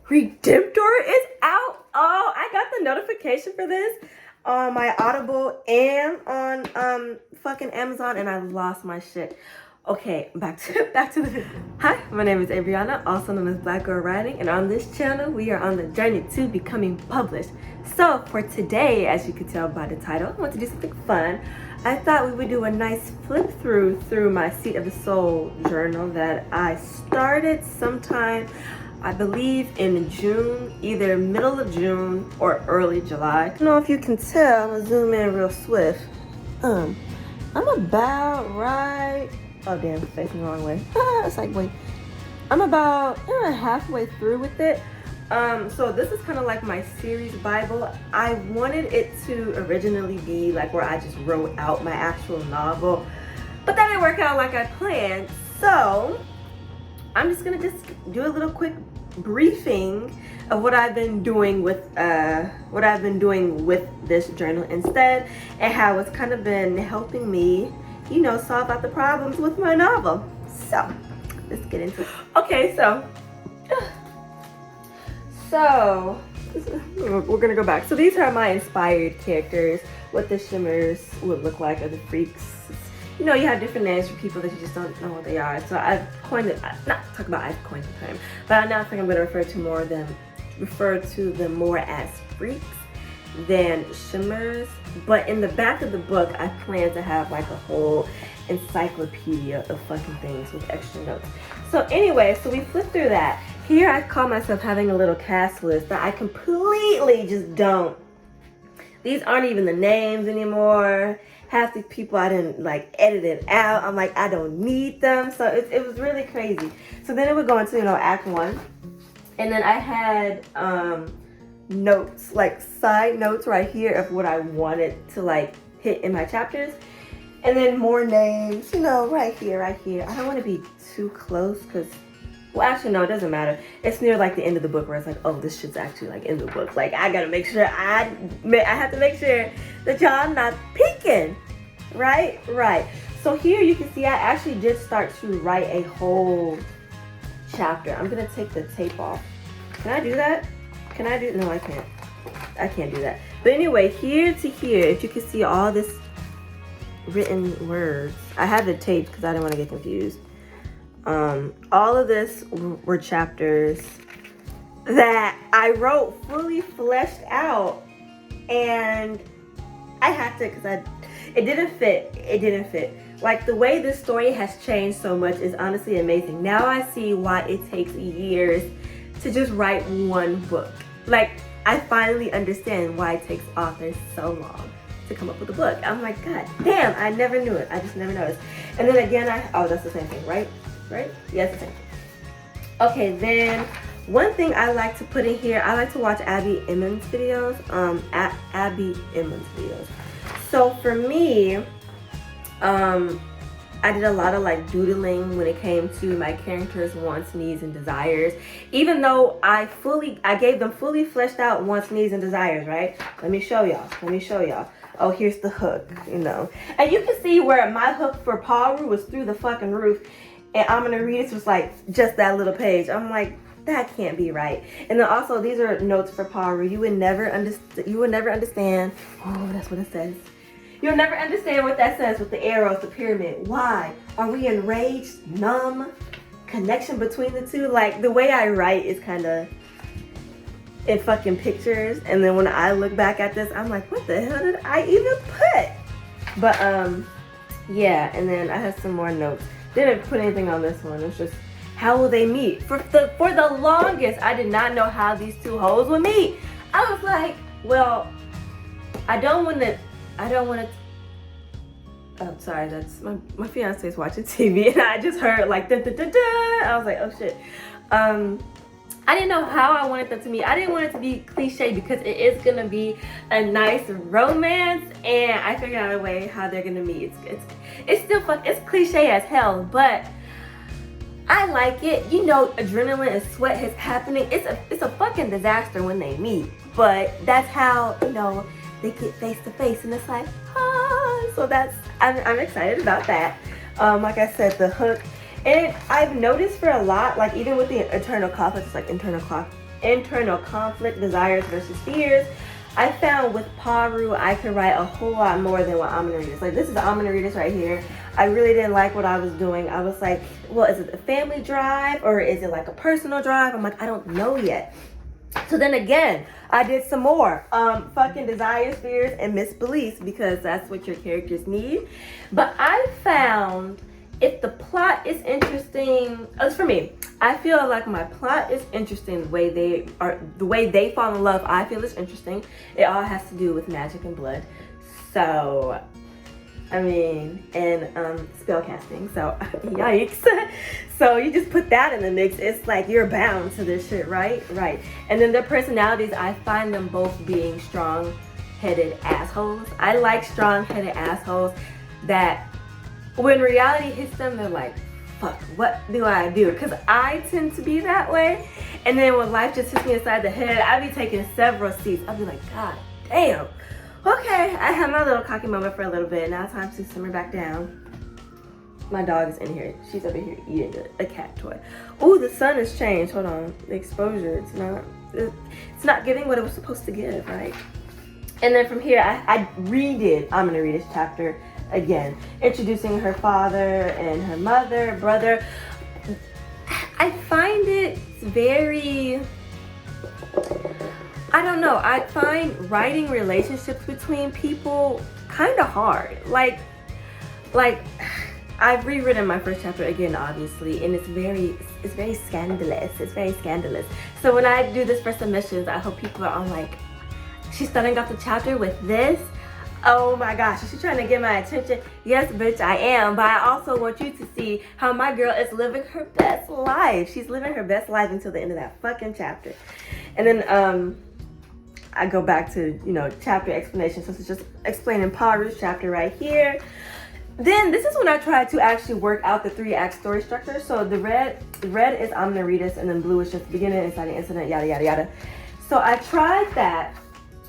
Redemptor is out. Oh, I got the notification for this on my Audible and on fucking Amazon, and I lost my shit. Okay, back to the video. Hi, my name is Adriana, also known as Black Girl Writing, and on this channel we are on the journey to becoming published. So for today, as you can tell by the title, I want to do something fun. I thought we would do a nice flip through my Seat of the Soul journal that I started sometime, I believe, in June, either middle of June or early July. I don't know if you can tell, I'm gonna zoom in real swift. I'm about right, oh damn, facing the wrong way. It's like, wait, I'm about halfway through with it. So this is kind of like my series Bible. I wanted it to originally be like where I just wrote out my actual novel, but that didn't work out like I planned. So I'm just gonna do a little quick briefing of what I've been doing with this journal instead, and how it's kind of been helping me, you know, solve out the problems with my novel. So let's get into it. Okay, so we're gonna go back. So these are my inspired characters, what the shimmers would look like, or the freaks. You know, you have different names for people that you just don't know what they are. So I've coined it, I've coined the term, but I now think I'm gonna refer to them more as freaks than shimmers. But in the back of the book, I plan to have like a whole encyclopedia of fucking things with extra notes. So anyway, so we flipped through that. Here I call myself having a little cast list that I completely just don't. These aren't even the names anymore. Half these people I didn't like edit it out. I'm like, I don't need them. So it was really crazy. So then it would go into, you know, act one. And then I had notes, like side notes right here of what I wanted to like hit in my chapters. And then more names, you know, right here. I don't want to be too close because, well, actually, no, it doesn't matter. It's near like the end of the book where it's like, oh, this shit's actually like in the book. Like, I gotta make sure, I have to make sure that y'all not peeking. Right. So here you can see I actually did start to write a whole chapter. I'm gonna take the tape off. Can I do that? No, I can't. I can't do that. But anyway, here to here, if you can see all this written words. I had the tape because I didn't want to get confused. All of this were chapters that I wrote fully fleshed out, and I had to, because it didn't fit. Like, the way this story has changed so much is honestly amazing. Now I see why it takes years to just write one book. Like, I finally understand why it takes authors so long to come up with a book. I'm like, God damn, I never knew it. I just never noticed. And then again, oh, that's the same thing, right? Yes, the same thing. Okay, then one thing I like to put in here, I like to watch Abby Emmons videos. Abby Emmons videos. So for me, I did a lot of like doodling when it came to my characters' wants, needs, and desires. Even though I gave them fully fleshed out wants, needs, and desires, right? Let me show y'all. Oh, here's the hook, you know. And you can see where my hook for Paru was through the fucking roof. And I'm gonna read, this was like just that little page. I'm like, that can't be right. And then also, these are notes for Paru. You would never understand. Oh, that's what it says. You'll never understand what that says with the arrows, the pyramid. Why? Are we enraged, numb? Connection between the two? Like, the way I write is kind of in fucking pictures. And then when I look back at this, I'm like, what the hell did I even put? But, yeah. And then I have some more notes. Didn't put anything on this one. It's just, how will they meet? For the longest, I did not know how these two hoes would meet. I was like, well, I don't want to, oh, sorry, that's my fiance is watching TV, and I just heard like dun, dun, dun, dun. I was like, oh shit. I didn't know how I wanted them to meet. I didn't want it to be cliche because it is gonna be a nice romance, and I figured out a way how they're gonna meet. It's still it's cliche as hell, but I like it. You know, adrenaline and sweat is happening. It's a fucking disaster when they meet, but that's how, you know, they get face to face, and it's like, so I'm excited about that. Like I said, the hook, and I've noticed for a lot, like even with the internal clock, it's like internal clock internal conflict, desires versus fears. I found with Paru, I could write a whole lot more than what I'm gonna read. It's like, this is I'm gonna read this right here. I really didn't like what I was doing. I was like, well, is it a family drive or is it like a personal drive? I'm like, I don't know yet. So then again, I did some more fucking desires, fears, and misbeliefs, because that's what your characters need. But I found if the plot is interesting, as for me, I feel like my plot is interesting. The way they fall in love, I feel is interesting. It all has to do with magic and blood. So, I mean, and spell casting. So, yikes. So you just put that in the mix. It's like you're bound to this shit, right? Right. And then their personalities, I find them both being strong-headed assholes. I like strong-headed assholes that when reality hits them, they're like, fuck, what do I do? Because I tend to be that way. And then when life just hits me inside the head, I be taking several seats. I'll be like, God damn. Okay, I had my little cocky moment for a little bit. Now time to simmer back down. My dog is in here. She's over here eating a cat toy. Oh, the sun has changed. Hold on. The exposure, it's not giving what it was supposed to give, right? And then from here, I'm gonna read this chapter again, introducing her father and her mother, brother. I find it very, I don't know, I find writing relationships between people kind of hard. Like I've rewritten my first chapter again, obviously, and it's very scandalous. It's very scandalous. So when I do this for submissions, I hope people are on like, she's starting off the chapter with this. Oh my gosh, is she trying to get my attention? Yes, bitch, I am. But I also want you to see how my girl is living her best life. She's living her best life until the end of that fucking chapter. And then I go back to, chapter explanation. So it's just explaining Paru's chapter right here. Then this is when I tried to actually work out the 3-act story structure. So the red is I'm gonna read this, and then blue is just beginning, inciting incident, yada, yada, yada. So I tried that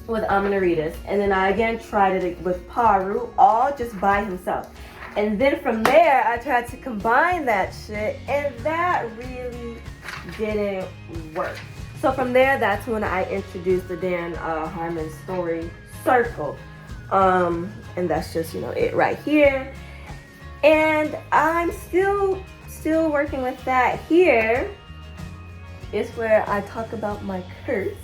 with I'm gonna read this, and then I again tried it with Paru, all just by himself. And then from there, I tried to combine that shit, and that really didn't work. So from there, that's when I introduced the Dan Harmon story circle. And that's just, it right here. And I'm still working with that. Here is where I talk about my curse.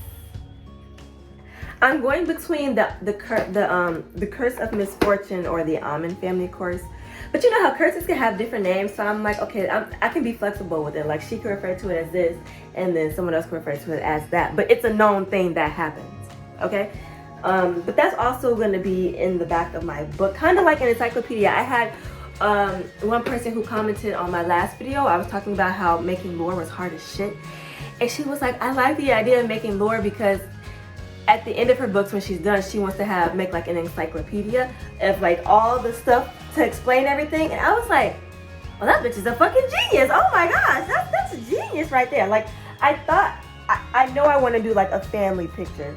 I'm going between the curse of misfortune or the Amen family curse. But you know how curses can have different names, so I'm like, okay, I can be flexible with it. Like she can refer to it as this, and then someone else can refer to it as that. But it's a known thing that happens, okay? But that's also going to be in the back of my book, kind of like an encyclopedia. I had one person who commented on my last video. I was talking about how making lore was hard as shit, and she was like, I like the idea of making lore because at the end of her books, when she's done, she wants to make like an encyclopedia of like all the stuff to explain everything. And I was like, well, that bitch is a fucking genius. Oh my gosh, that's a genius right there. Like I thought, I know I want to do like a family picture.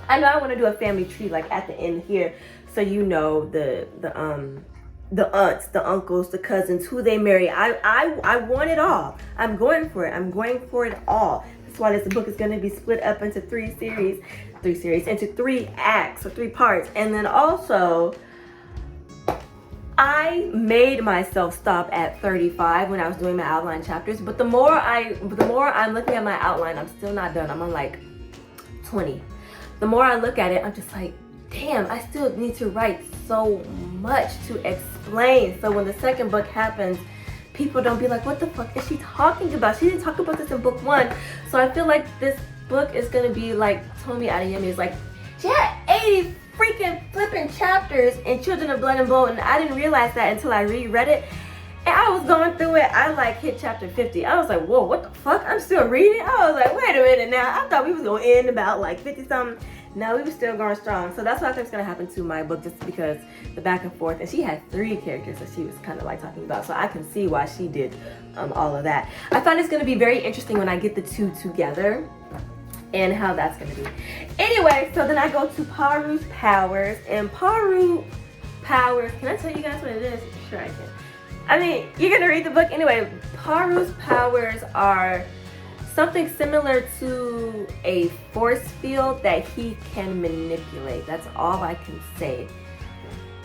I know I want to do a family tree like at the end here, so the aunts, the uncles, the cousins, who they marry. I want it all. I'm going for it. I'm going for it all. That's why this book is going to be split up into three series, into 3 acts or 3 parts. And then also, I made myself stop at 35 when I was doing my outline chapters. But the more I'm looking at my outline, I'm still not done. I'm on like 20. The more I look at it, I'm just like, damn, I still need to write so much to explain. So when the second book happens, people don't be like, what the fuck is she talking about? She didn't talk about this in book 1. So I feel like this book is gonna be like Tomi Adeyemi is like, she had 80 freaking flipping chapters in Children of Blood and Bone, and I didn't realize that until I reread it. And I was going through it, I like hit chapter 50. I was like, whoa, what the fuck? I'm still reading? I was like, wait a minute now. I thought we was gonna end about like 50 something. No, we were still going strong. So that's what I think is gonna happen to my book, just because the back and forth. And she had 3 characters that she was kind of like talking about. So I can see why she did all of that. I find it's gonna be very interesting when I get the 2 together and how that's gonna be. Anyway, so then I go to Paru's powers, and Paru powers, can I tell you guys what it is? Sure I can. I mean, you're gonna read the book anyway. Paru's powers are something similar to a force field that he can manipulate. That's all I can say.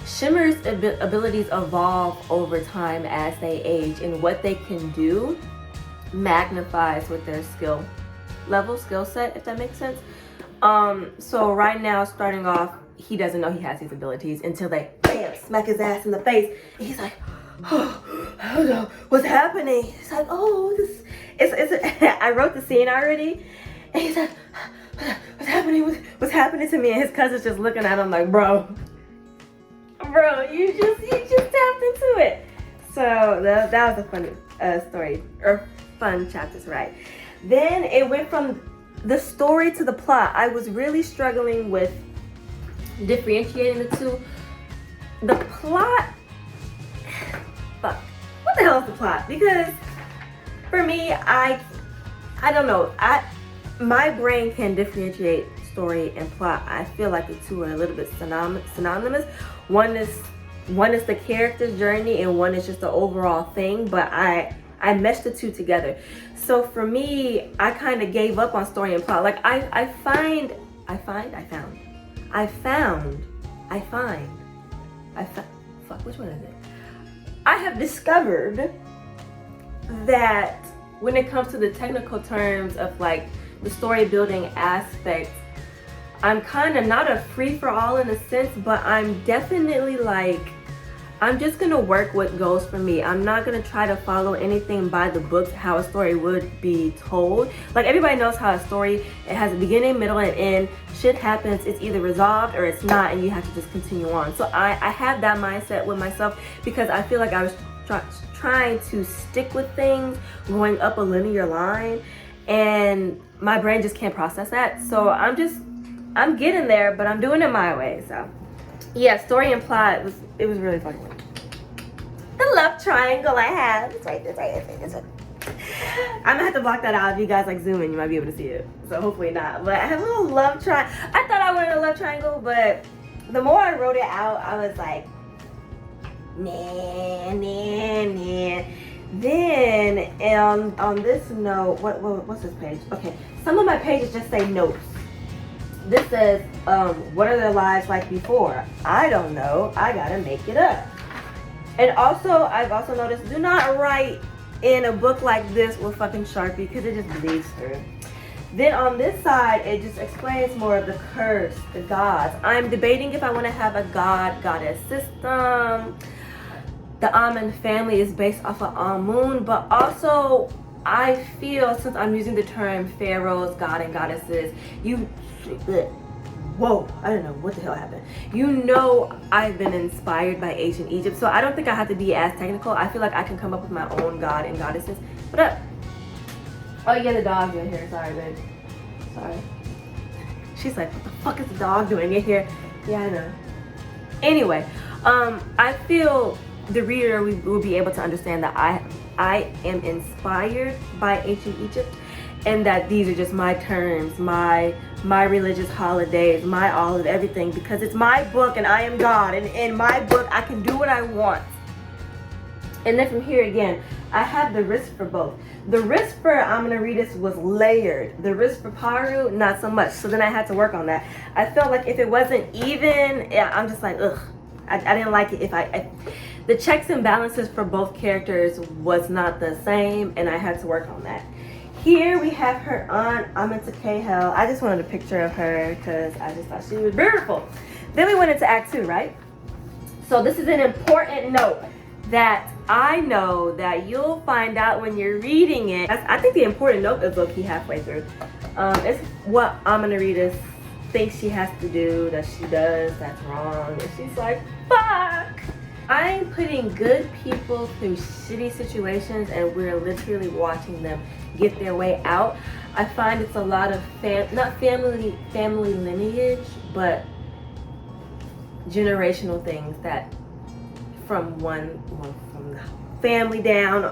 Shimmer's abilities evolve over time as they age, and what they can do magnifies with their skill set, if that makes sense. So right now, starting off, he doesn't know he has these abilities until they bam, smack his ass in the face. And he's like, oh, I don't know what's happening. He's like, oh, this it's I wrote the scene already, and he's like, what's happening? What's happening to me? And his cousin's just looking at him like, bro, you just tapped into it. So that was a fun story, or fun chapters, right? Then it went from the story to the plot. I was really struggling with differentiating the two. The plot, fuck, what the hell is the plot? Because for me, I don't know. My brain can differentiate story and plot. I feel like the two are a little bit synonymous. One is the character's journey, and one is just the overall thing. But I meshed the two together. So for me, I kind of gave up on story and plot. Like I found. Fuck, which one is it? I have discovered that when it comes to the technical terms of like the story building aspect, I'm kind of not a free-for-all in a sense, but I'm definitely like, I'm just gonna work what goes for me. I'm not gonna try to follow anything by the books, how a story would be told. Like everybody knows how a story, it has a beginning, middle, and end. Shit happens, it's either resolved or it's not, and you have to just continue on. So I have that mindset with myself because I feel like I was trying to stick with things going up a linear line, and my brain just can't process that. So I'm getting there, but I'm doing it my way. So yeah, story and plot it was really fucking good. The love triangle I have. It's right there. I'm gonna have to block that out. If you guys like zoom in, you might be able to see it. So hopefully not. But I have a little love triangle. I thought I wanted a love triangle, but the more I wrote it out, I was like, man. Then on this note, what's this page? Okay, some of my pages just say notes. This says, what are their lives like before? I don't know. I gotta make it up. And also, I've also noticed, do not write in a book like this with fucking Sharpie because it just bleeds through. Then on this side, it just explains more of the curse, the gods. I'm debating if I want to have a goddess system. The Amun family is based off of Amun, but also I feel, since I'm using the term pharaohs, god and goddesses, whoa, I don't know what the hell happened. You know, I've been inspired by ancient Egypt, so I don't think I have to be as technical. I feel like I can come up with my own god and goddesses. What up? Oh yeah, the dog's in here. Sorry, babe. Sorry. She's like, what the fuck is the dog doing in here? Yeah, I know. Anyway, I feel the reader will be able to understand that I am inspired by ancient Egypt, and that these are just my terms, my religious holidays, my all of everything, because it's my book and I am God, and in my book I can do what I want. And then from here again, I have the risk for both. The risk for Amaniretus was layered. The risk for Paru, not so much. So then I had to work on that. I felt like if it wasn't even, I'm just like, ugh. I didn't like it if the checks and balances for both characters was not the same, and I had to work on that. Here we have her aunt, Amenta Cahill. I just wanted a picture of her because I just thought she was beautiful. Then we went into Act 2, right? So this is an important note that I know that you'll find out when you're reading it. I think the important note is low-key halfway through. It's what Amaniretus thinks she has to do, that she does, that's wrong. And she's like, fuck! I'm putting good people through shitty situations, and we're literally watching them get their way out. I find it's a lot of not family lineage, but generational things that from one from the family down,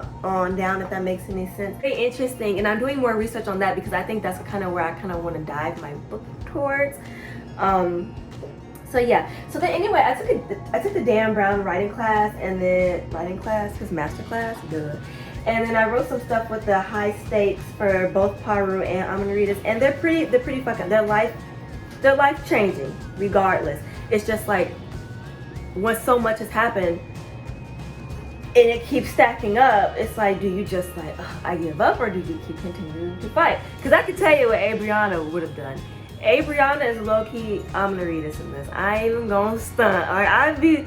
if that makes any sense. Very interesting, and I'm doing more research on that because I think that's kind of where I kind of want to dive my book towards. So yeah, so then anyway, I took the Dan Brown writing class, and then master class, duh. And then I wrote some stuff with the high stakes for both Paru and Amanitas, and they're pretty fucking, they're life changing regardless. It's just like when so much has happened and it keeps stacking up, it's like, do you just like, I give up, or do you keep continuing to fight? Because I can tell you what Abriana would have done. Abriana is low-key Amanitas in this. I ain't even gonna stunt. Like, I'd be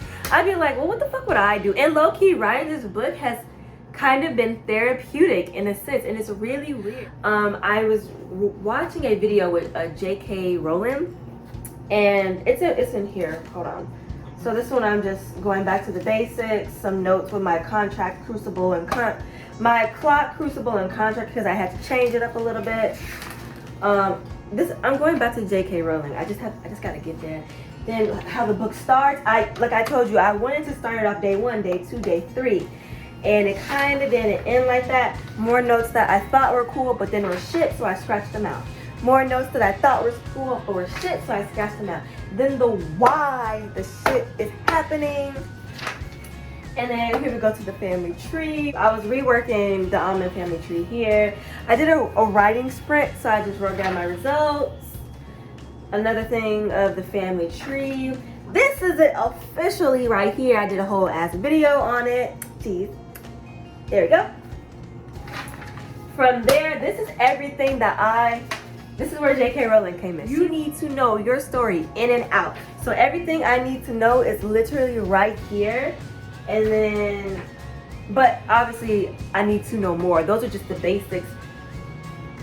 like, well, what the fuck would I do? And low-key, writing this book has kind of been therapeutic in a sense, and it's really weird. I was watching a video with J.K. Rowling, and it's in here. Hold on. So this one, I'm just going back to the basics, some notes with my contract crucible and my clock crucible and contract, because I had to change it up a little bit. I'm going back to J.K. Rowling. I just gotta get there. Then how the book starts. Like I told you, I wanted to start it off day 1, day 2, day 3. And it kind of didn't end like that. More notes that I thought were cool, but then were shit, so I scratched them out. More notes that I thought were cool, but were shit, so I scratched them out. Then the why the shit is happening. And then here we go to the family tree. I was reworking the almond family tree here. I did a writing sprint, so I just wrote down my results. Another thing of the family tree. This is it officially right here. I did a whole ass video on it. Jeez. There we go. From there, this is everything that this is where J.K. Rowling came in. You need to know your story in and out. So everything I need to know is literally right here. And then, but obviously I need to know more. Those are just the basics,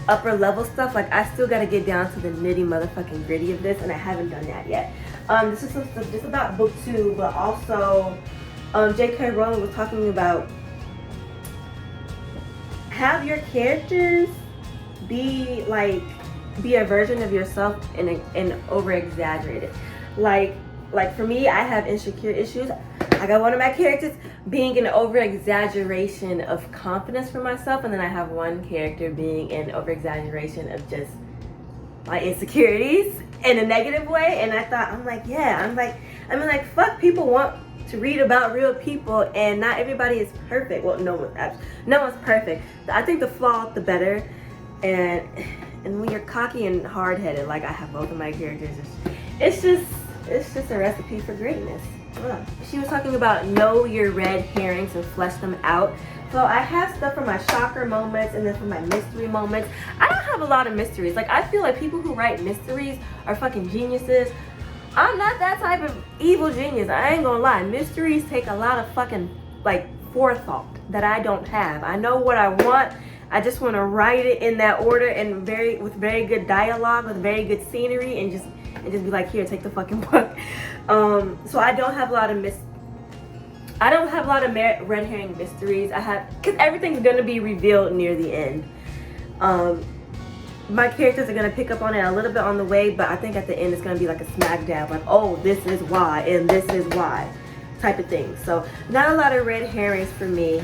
upper level stuff. Like, I still gotta get down to the nitty motherfucking gritty of this, and I haven't done that yet. This is some stuff just about book 2, but also J.K. Rowling was talking about have your characters be a version of yourself and over exaggerated. Like for me, I have insecure issues. I got one of my characters being an over exaggeration of confidence for myself, and then I have one character being an over exaggeration of just my insecurities in a negative way. And I thought, I'm like, fuck, people want to read about real people, and not everybody is perfect. Well, no one's perfect. I think the flawed, the better. And when you're cocky and hard-headed, like I have both of my characters, it's just a recipe for greatness. She was talking about know your red herrings and flesh them out. So I have stuff for my shocker moments and then for my mystery moments. I don't have a lot of mysteries. Like, I feel like people who write mysteries are fucking geniuses. I'm not that type of evil genius. I ain't gonna lie. Mysteries take a lot of fucking forethought that I don't have. I know what I want. I just want to write it in that order and with very good dialogue, with very good scenery, and just be like, here, take the fucking book. So I don't have a lot of red herring mysteries. Because everything's gonna be revealed near the end. My characters are gonna pick up on it a little bit on the way, but I think at the end it's gonna be like a smack dab, like, oh, this is why and this is why, type of thing. So not a lot of red herrings for me.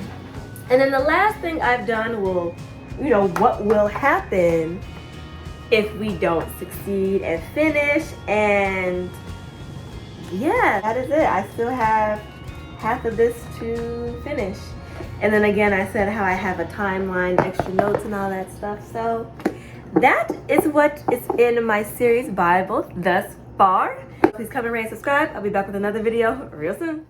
And then the last thing I've done what will happen if we don't succeed and finish. And yeah, that is it. I still have half of this to finish. And then again, I said how I have a timeline, extra notes and all that stuff. So that is what is in my series Bible thus far. Please comment, rate, and subscribe. I'll be back with another video real soon.